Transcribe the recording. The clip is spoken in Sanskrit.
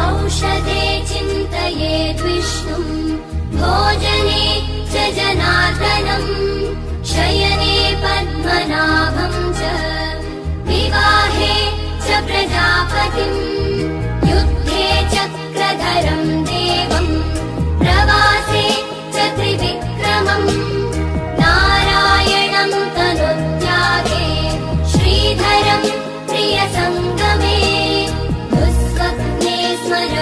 औषधे चिन्तयेद्विष्णुम् भोजने च जनार्दनम् शयने पद्मनाभम् च विवाहे च प्रजापतिम् युद्धे चक्रधरम् देवम् प्रवासे च त्रिविक्रमम् नारायणम् तनुत्यागे श्रीधरम् प्रियसङ्गमे दुःस्वप्ने स्मर